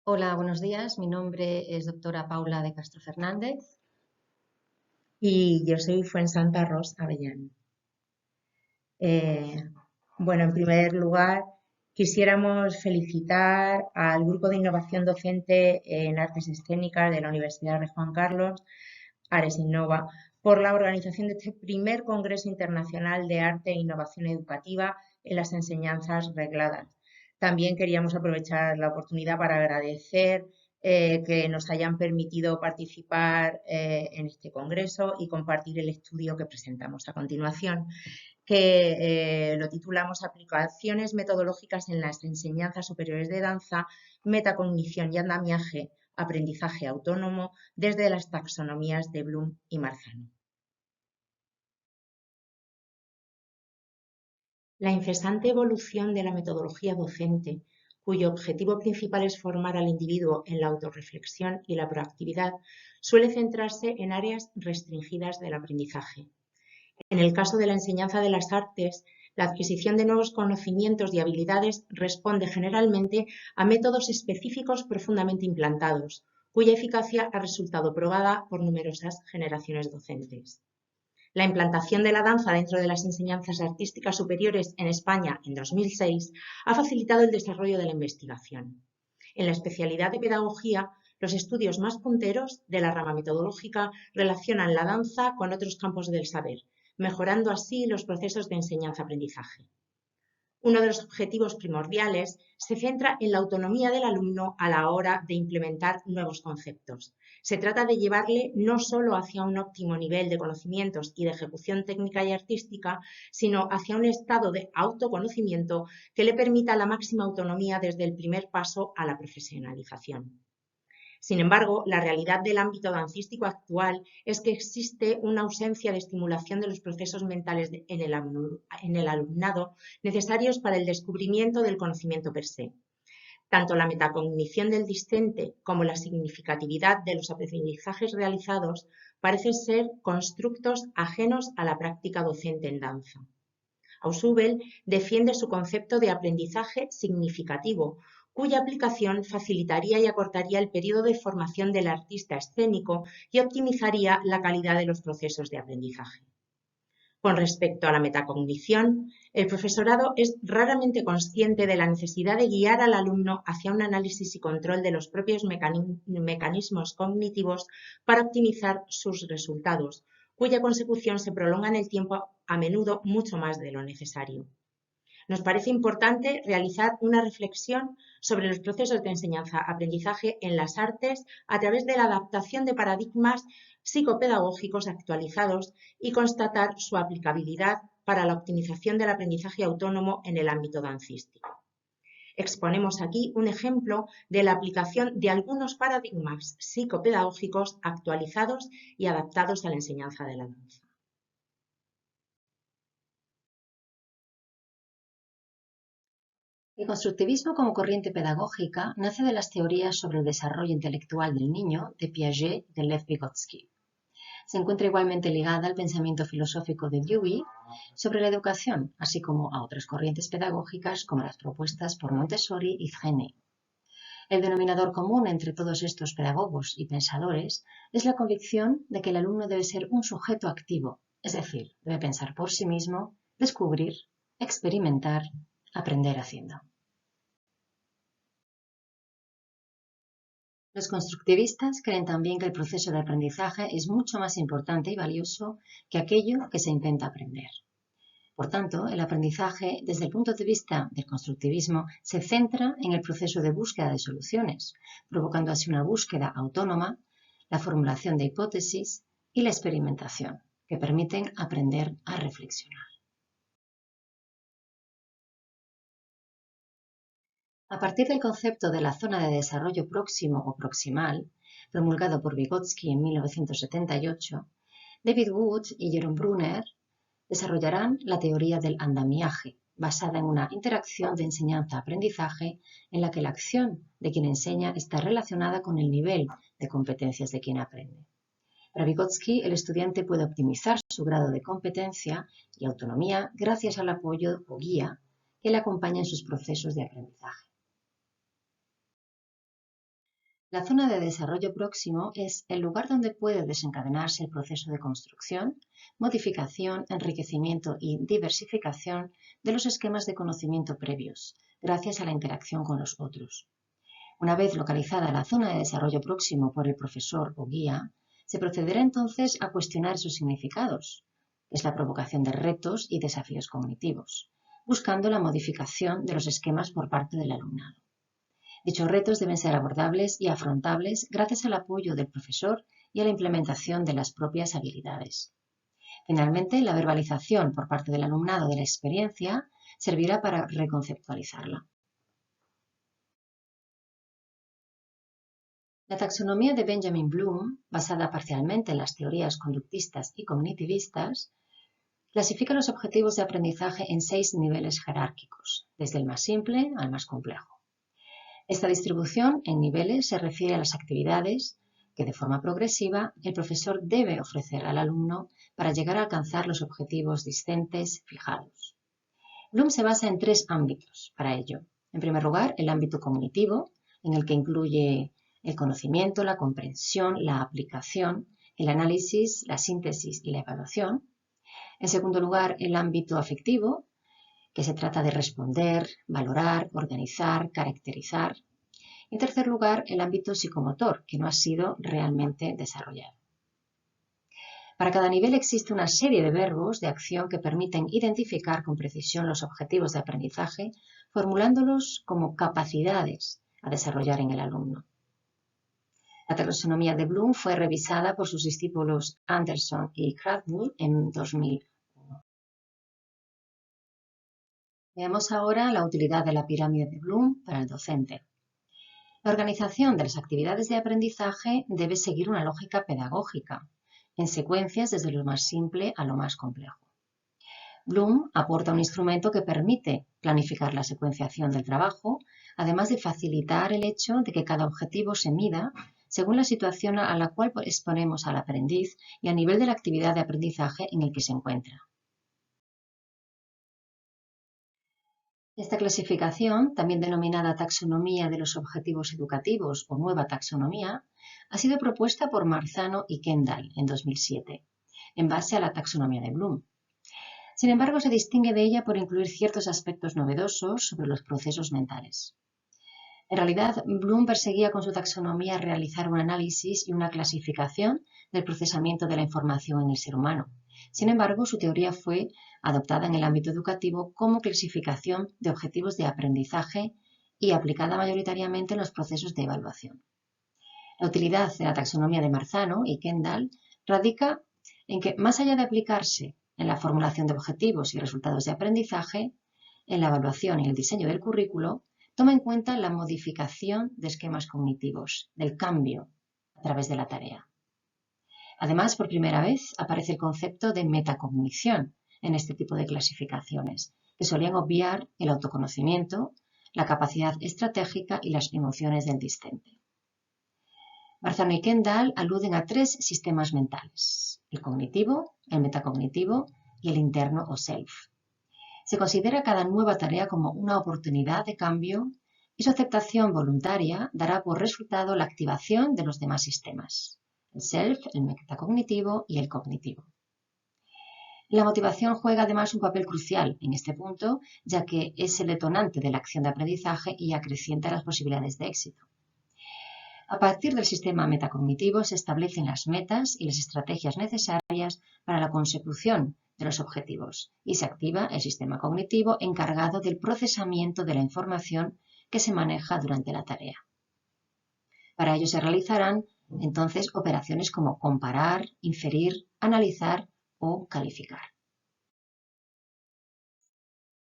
Hola, buenos días. Mi nombre es doctora Paula de Castro Fernández. Y yo soy Fuensanta Ros Avellán. Eh, bueno, en primer lugar, quisiéramos felicitar al Grupo de Innovación Docente en Artes Escénicas de la Universidad de Juan Carlos, Ares Innova, por la organización de este primer Congreso Internacional de Arte e Innovación Educativa en las enseñanzas regladas. También queríamos aprovechar la oportunidad para agradecer que nos hayan permitido participar en este congreso y compartir el estudio que presentamos a continuación, que lo titulamos Aplicaciones metodológicas en las enseñanzas superiores de danza, metacognición y andamiaje, aprendizaje autónomo desde las taxonomías de Bloom y Marzano. La incesante evolución de la metodología docente, cuyo objetivo principal es formar al individuo en la autorreflexión y la proactividad, suele centrarse en áreas restringidas del aprendizaje. En el caso de la enseñanza de las artes, la adquisición de nuevos conocimientos y habilidades responde generalmente a métodos específicos profundamente implantados, cuya eficacia ha resultado probada por numerosas generaciones docentes. La implantación de la danza dentro de las enseñanzas artísticas superiores en España en 2006 ha facilitado el desarrollo de la investigación. En la especialidad de pedagogía, los estudios más punteros de la rama metodológica relacionan la danza con otros campos del saber, mejorando así los procesos de enseñanza-aprendizaje. Uno de los objetivos primordiales se centra en la autonomía del alumno a la hora de implementar nuevos conceptos. Se trata de llevarle no solo hacia un óptimo nivel de conocimientos y de ejecución técnica y artística, sino hacia un estado de autoconocimiento que le permita la máxima autonomía desde el primer paso a la profesionalización. Sin embargo, la realidad del ámbito dancístico actual es que existe una ausencia de estimulación de los procesos mentales en el alumnado necesarios para el descubrimiento del conocimiento per se. Tanto la metacognición del discente como la significatividad de los aprendizajes realizados parecen ser constructos ajenos a la práctica docente en danza. Ausubel defiende su concepto de aprendizaje significativo, cuya aplicación facilitaría y acortaría el periodo de formación del artista escénico y optimizaría la calidad de los procesos de aprendizaje. Con respecto a la metacognición, el profesorado es raramente consciente de la necesidad de guiar al alumno hacia un análisis y control de los propios mecanismos cognitivos para optimizar sus resultados, cuya consecución se prolonga en el tiempo, a menudo mucho más de lo necesario. Nos parece importante realizar una reflexión sobre los procesos de enseñanza-aprendizaje en las artes a través de la adaptación de paradigmas psicopedagógicos actualizados y constatar su aplicabilidad para la optimización del aprendizaje autónomo en el ámbito dancístico. Exponemos aquí un ejemplo de la aplicación de algunos paradigmas psicopedagógicos actualizados y adaptados a la enseñanza de la danza. El constructivismo como corriente pedagógica nace de las teorías sobre el desarrollo intelectual del niño de Piaget y de Lev Vygotsky. Se encuentra igualmente ligada al pensamiento filosófico de Dewey sobre la educación, así como a otras corrientes pedagógicas como las propuestas por Montessori y Freinet. El denominador común entre todos estos pedagogos y pensadores es la convicción de que el alumno debe ser un sujeto activo, es decir, debe pensar por sí mismo, descubrir, experimentar, aprender haciendo. Los constructivistas creen también que el proceso de aprendizaje es mucho más importante y valioso que aquello que se intenta aprender. Por tanto, el aprendizaje, desde el punto de vista del constructivismo, se centra en el proceso de búsqueda de soluciones, provocando así una búsqueda autónoma, la formulación de hipótesis y la experimentación, que permiten aprender a reflexionar. A partir del concepto de la zona de desarrollo próximo o proximal, promulgado por Vygotsky en 1978, David Wood y Jerome Bruner desarrollarán la teoría del andamiaje, basada en una interacción de enseñanza-aprendizaje en la que la acción de quien enseña está relacionada con el nivel de competencias de quien aprende. Para Vygotsky, el estudiante puede optimizar su grado de competencia y autonomía gracias al apoyo o guía que le acompaña en sus procesos de aprendizaje. La zona de desarrollo próximo es el lugar donde puede desencadenarse el proceso de construcción, modificación, enriquecimiento y diversificación de los esquemas de conocimiento previos, gracias a la interacción con los otros. Una vez localizada la zona de desarrollo próximo por el profesor o guía, se procederá entonces a cuestionar sus significados, que es la provocación de retos y desafíos cognitivos, buscando la modificación de los esquemas por parte del alumnado. Dichos retos deben ser abordables y afrontables gracias al apoyo del profesor y a la implementación de las propias habilidades. Finalmente, la verbalización por parte del alumnado de la experiencia servirá para reconceptualizarla. La taxonomía de Benjamin Bloom, basada parcialmente en las teorías conductistas y cognitivistas, clasifica los objetivos de aprendizaje en 6 niveles jerárquicos, desde el más simple al más complejo. Esta distribución en niveles se refiere a las actividades que de forma progresiva el profesor debe ofrecer al alumno para llegar a alcanzar los objetivos discentes fijados. Bloom se basa en 3 ámbitos para ello. En primer lugar, el ámbito cognitivo, en el que incluye el conocimiento, la comprensión, la aplicación, el análisis, la síntesis y la evaluación. En segundo lugar, el ámbito afectivo, que se trata de responder, valorar, organizar, caracterizar. En tercer lugar, el ámbito psicomotor, que no ha sido realmente desarrollado. Para cada nivel existe una serie de verbos de acción que permiten identificar con precisión los objetivos de aprendizaje, formulándolos como capacidades a desarrollar en el alumno. La taxonomía de Bloom fue revisada por sus discípulos Anderson y Krathwohl en 2001. Veamos ahora la utilidad de la pirámide de Bloom para el docente. La organización de las actividades de aprendizaje debe seguir una lógica pedagógica, en secuencias desde lo más simple a lo más complejo. Bloom aporta un instrumento que permite planificar la secuenciación del trabajo, además de facilitar el hecho de que cada objetivo se mida según la situación a la cual exponemos al aprendiz y a nivel de la actividad de aprendizaje en el que se encuentra. Esta clasificación, también denominada taxonomía de los objetivos educativos o nueva taxonomía, ha sido propuesta por Marzano y Kendall en 2007, en base a la taxonomía de Bloom. Sin embargo, se distingue de ella por incluir ciertos aspectos novedosos sobre los procesos mentales. En realidad, Bloom perseguía con su taxonomía realizar un análisis y una clasificación del procesamiento de la información en el ser humano. Sin embargo, su teoría fue adoptada en el ámbito educativo como clasificación de objetivos de aprendizaje y aplicada mayoritariamente en los procesos de evaluación. La utilidad de la taxonomía de Marzano y Kendall radica en que, más allá de aplicarse en la formulación de objetivos y resultados de aprendizaje, en la evaluación y el diseño del currículo, toma en cuenta la modificación de esquemas cognitivos, del cambio a través de la tarea. Además, por primera vez aparece el concepto de metacognición en este tipo de clasificaciones, que solían obviar el autoconocimiento, la capacidad estratégica y las emociones del discente. Marzano y Kendall aluden a 3 sistemas mentales: el cognitivo, el metacognitivo y el interno o self. Se considera cada nueva tarea como una oportunidad de cambio y su aceptación voluntaria dará por resultado la activación de los demás sistemas: el self, el metacognitivo y el cognitivo. La motivación juega además un papel crucial en este punto, ya que es el detonante de la acción de aprendizaje y acrecienta las posibilidades de éxito. A partir del sistema metacognitivo se establecen las metas y las estrategias necesarias para la consecución de los objetivos y se activa el sistema cognitivo encargado del procesamiento de la información que se maneja durante la tarea. Para ello se realizarán entonces operaciones como comparar, inferir, analizar o calificar.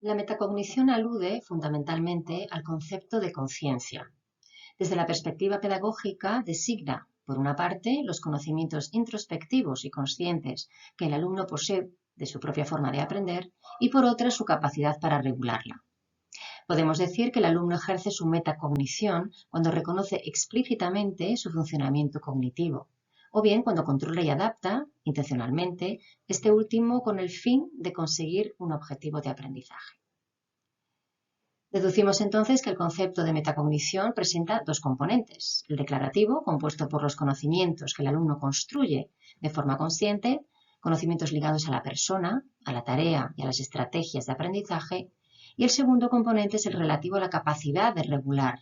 La metacognición alude fundamentalmente al concepto de conciencia. Desde la perspectiva pedagógica designa, por una parte, los conocimientos introspectivos y conscientes que el alumno posee de su propia forma de aprender y por otra su capacidad para regularla. Podemos decir que el alumno ejerce su metacognición cuando reconoce explícitamente su funcionamiento cognitivo, o bien cuando controla y adapta, intencionalmente, este último con el fin de conseguir un objetivo de aprendizaje. Deducimos entonces que el concepto de metacognición presenta dos componentes: el declarativo, compuesto por los conocimientos que el alumno construye de forma consciente, conocimientos ligados a la persona, a la tarea y a las estrategias de aprendizaje, y el segundo componente es el relativo a la capacidad de regular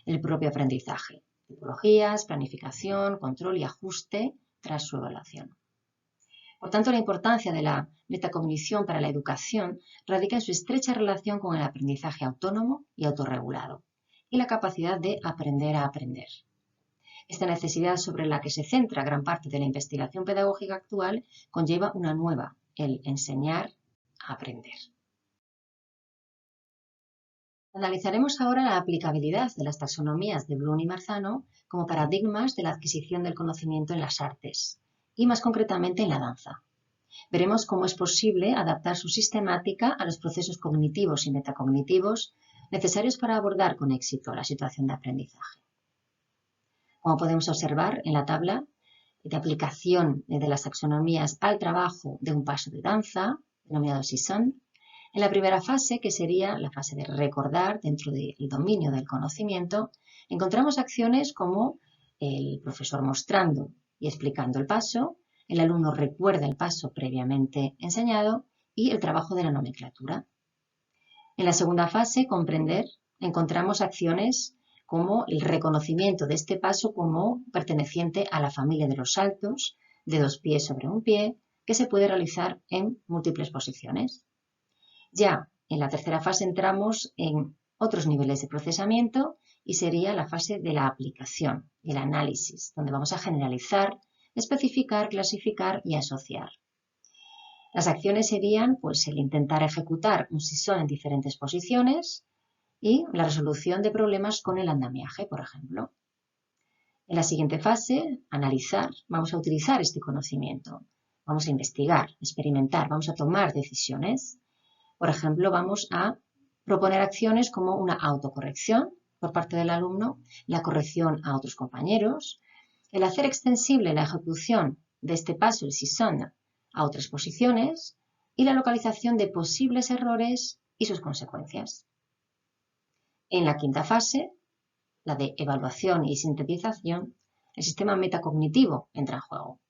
el propio aprendizaje, tipologías, planificación, control y ajuste tras su evaluación. Por tanto, la importancia de la metacognición para la educación radica en su estrecha relación con el aprendizaje autónomo y autorregulado y la capacidad de aprender a aprender. Esta necesidad sobre la que se centra gran parte de la investigación pedagógica actual conlleva una nueva, el enseñar a aprender. Analizaremos ahora la aplicabilidad de las taxonomías de Bloom y Marzano como paradigmas de la adquisición del conocimiento en las artes, y más concretamente en la danza. Veremos cómo es posible adaptar su sistemática a los procesos cognitivos y metacognitivos necesarios para abordar con éxito la situación de aprendizaje. Como podemos observar en la tabla de aplicación de las taxonomías al trabajo de un paso de danza, denominado Sisson, en la primera fase, que sería la fase de recordar dentro del dominio del conocimiento, encontramos acciones como el profesor mostrando y explicando el paso, el alumno recuerda el paso previamente enseñado y el trabajo de la nomenclatura. En la segunda fase, comprender, encontramos acciones como el reconocimiento de este paso como perteneciente a la familia de los saltos, de 2 pies sobre un pie, que se puede realizar en múltiples posiciones. Ya en la tercera fase entramos en otros niveles de procesamiento y sería la fase de la aplicación, el análisis, donde vamos a generalizar, especificar, clasificar y asociar. Las acciones serían pues, el intentar ejecutar un Sisson en diferentes posiciones y la resolución de problemas con el andamiaje, por ejemplo. En la siguiente fase, analizar, vamos a utilizar este conocimiento, vamos a investigar, experimentar, vamos a tomar decisiones. Por ejemplo, vamos a proponer acciones como una autocorrección por parte del alumno, la corrección a otros compañeros, el hacer extensible la ejecución de este paso, el Sisson, a otras posiciones y la localización de posibles errores y sus consecuencias. En la quinta fase, la de evaluación y sintetización, el sistema metacognitivo entra en juego.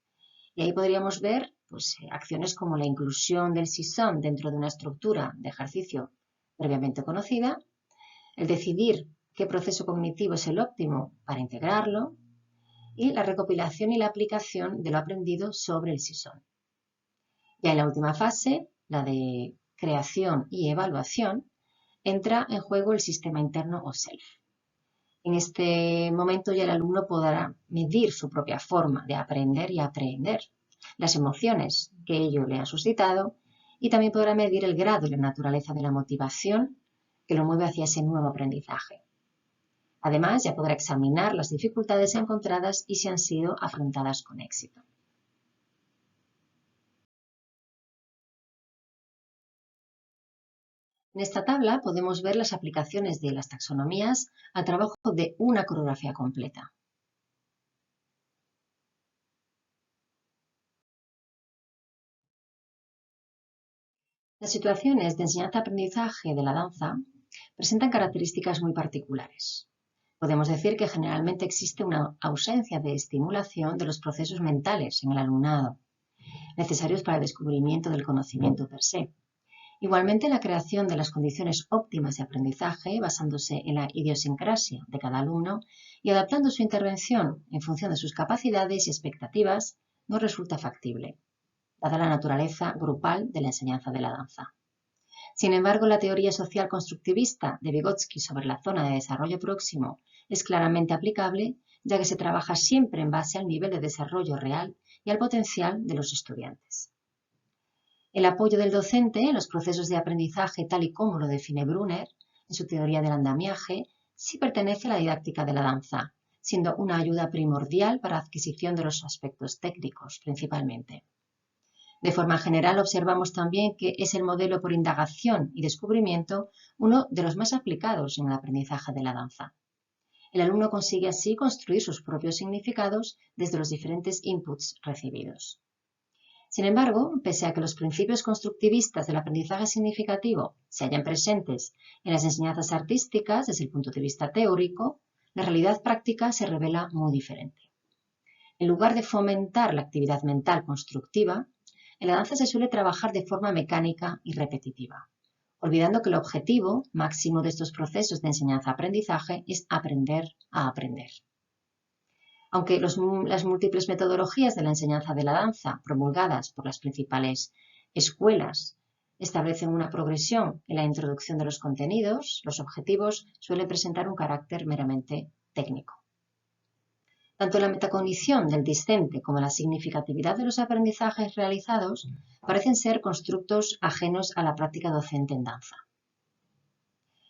Y ahí podríamos ver pues, acciones como la inclusión del Sisson dentro de una estructura de ejercicio previamente conocida, el decidir qué proceso cognitivo es el óptimo para integrarlo y la recopilación y la aplicación de lo aprendido sobre el Sisson. Ya en la última fase, la de creación y evaluación, entra en juego el sistema interno o self. En este momento ya el alumno podrá medir su propia forma de aprender y aprehender, las emociones que ello le ha suscitado y también podrá medir el grado y la naturaleza de la motivación que lo mueve hacia ese nuevo aprendizaje. Además, ya podrá examinar las dificultades encontradas y si han sido afrontadas con éxito. En esta tabla podemos ver las aplicaciones de las taxonomías al trabajo de una coreografía completa. Las situaciones de enseñanza-aprendizaje de la danza presentan características muy particulares. Podemos decir que generalmente existe una ausencia de estimulación de los procesos mentales en el alumnado, necesarios para el descubrimiento del conocimiento per se. Igualmente, la creación de las condiciones óptimas de aprendizaje, basándose en la idiosincrasia de cada alumno y adaptando su intervención en función de sus capacidades y expectativas, no resulta factible, dada la naturaleza grupal de la enseñanza de la danza. Sin embargo, la teoría social constructivista de Vygotsky sobre la zona de desarrollo próximo es claramente aplicable, ya que se trabaja siempre en base al nivel de desarrollo real y al potencial de los estudiantes. El apoyo del docente en los procesos de aprendizaje, tal y como lo define Brunner en su teoría del andamiaje, sí pertenece a la didáctica de la danza, siendo una ayuda primordial para la adquisición de los aspectos técnicos, principalmente. De forma general, observamos también que es el modelo por indagación y descubrimiento uno de los más aplicados en el aprendizaje de la danza. El alumno consigue así construir sus propios significados desde los diferentes inputs recibidos. Sin embargo, pese a que los principios constructivistas del aprendizaje significativo se hallan presentes en las enseñanzas artísticas desde el punto de vista teórico, la realidad práctica se revela muy diferente. En lugar de fomentar la actividad mental constructiva, en la danza se suele trabajar de forma mecánica y repetitiva, olvidando que el objetivo máximo de estos procesos de enseñanza-aprendizaje es aprender a aprender. Aunque las múltiples metodologías de la enseñanza de la danza promulgadas por las principales escuelas establecen una progresión en la introducción de los contenidos, los objetivos suelen presentar un carácter meramente técnico. Tanto la metacognición del discente como la significatividad de los aprendizajes realizados parecen ser constructos ajenos a la práctica docente en danza.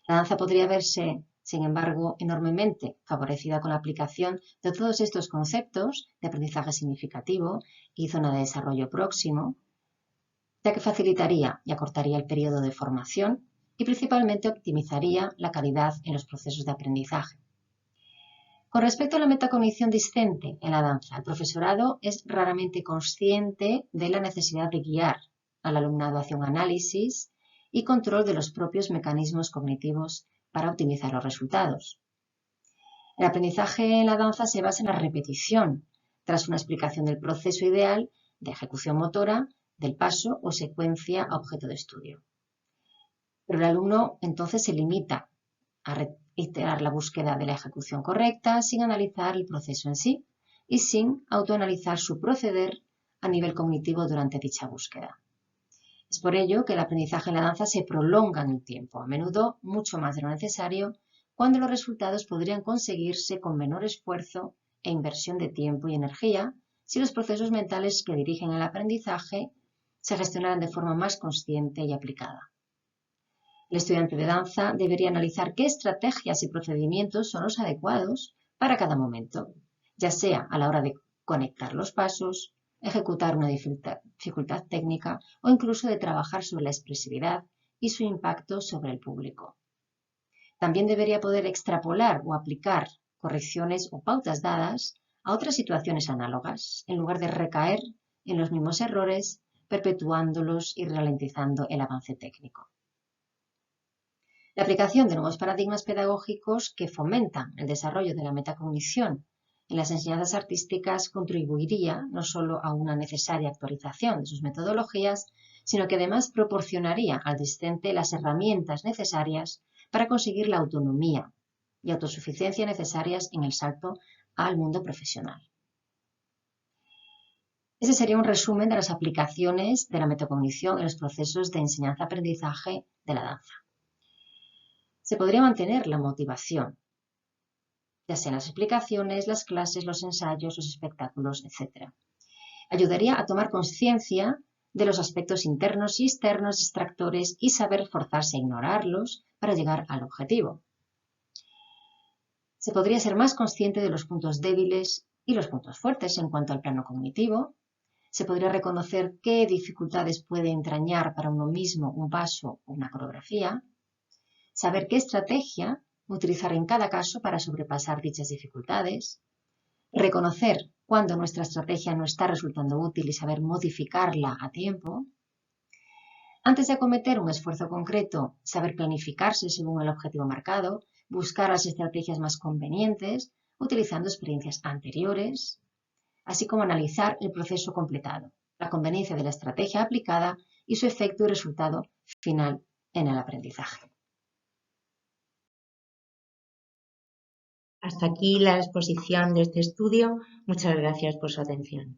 La danza podría verse, sin embargo, enormemente favorecida con la aplicación de todos estos conceptos de aprendizaje significativo y zona de desarrollo próximo, ya que facilitaría y acortaría el periodo de formación y principalmente optimizaría la calidad en los procesos de aprendizaje. Con respecto a la metacognición discente en la danza, el profesorado es raramente consciente de la necesidad de guiar al alumnado hacia un análisis y control de los propios mecanismos cognitivos para optimizar los resultados. El aprendizaje en la danza se basa en la repetición, tras una explicación del proceso ideal de ejecución motora, del paso o secuencia a objeto de estudio. Pero el alumno entonces se limita a reiterar la búsqueda de la ejecución correcta sin analizar el proceso en sí y sin autoanalizar su proceder a nivel cognitivo durante dicha búsqueda. Es por ello que el aprendizaje en la danza se prolonga en el tiempo, a menudo mucho más de lo necesario, cuando los resultados podrían conseguirse con menor esfuerzo e inversión de tiempo y energía si los procesos mentales que dirigen el aprendizaje se gestionaran de forma más consciente y aplicada. El estudiante de danza debería analizar qué estrategias y procedimientos son los adecuados para cada momento, ya sea a la hora de conectar los pasos, ejecutar una dificultad técnica o incluso de trabajar sobre la expresividad y su impacto sobre el público. También debería poder extrapolar o aplicar correcciones o pautas dadas a otras situaciones análogas, en lugar de recaer en los mismos errores, perpetuándolos y ralentizando el avance técnico. La aplicación de nuevos paradigmas pedagógicos que fomentan el desarrollo de la metacognición en las enseñanzas artísticas contribuiría no solo a una necesaria actualización de sus metodologías, sino que además proporcionaría al discente las herramientas necesarias para conseguir la autonomía y autosuficiencia necesarias en el salto al mundo profesional. Ese sería un resumen de las aplicaciones de la metacognición en los procesos de enseñanza-aprendizaje de la danza. Se podría mantener la motivación, ya sean las explicaciones, las clases, los ensayos, los espectáculos, etc. Ayudaría a tomar conciencia de los aspectos internos y externos, distractores, y saber forzarse a ignorarlos para llegar al objetivo. Se podría ser más consciente de los puntos débiles y los puntos fuertes en cuanto al plano cognitivo. Se podría reconocer qué dificultades puede entrañar para uno mismo un paso o una coreografía. Saber qué estrategia utilizar en cada caso para sobrepasar dichas dificultades, reconocer cuando nuestra estrategia no está resultando útil y saber modificarla a tiempo. Antes de acometer un esfuerzo concreto, saber planificarse según el objetivo marcado, buscar las estrategias más convenientes, utilizando experiencias anteriores, así como analizar el proceso completado, la conveniencia de la estrategia aplicada y su efecto y resultado final en el aprendizaje. Hasta aquí la exposición de este estudio. Muchas gracias por su atención.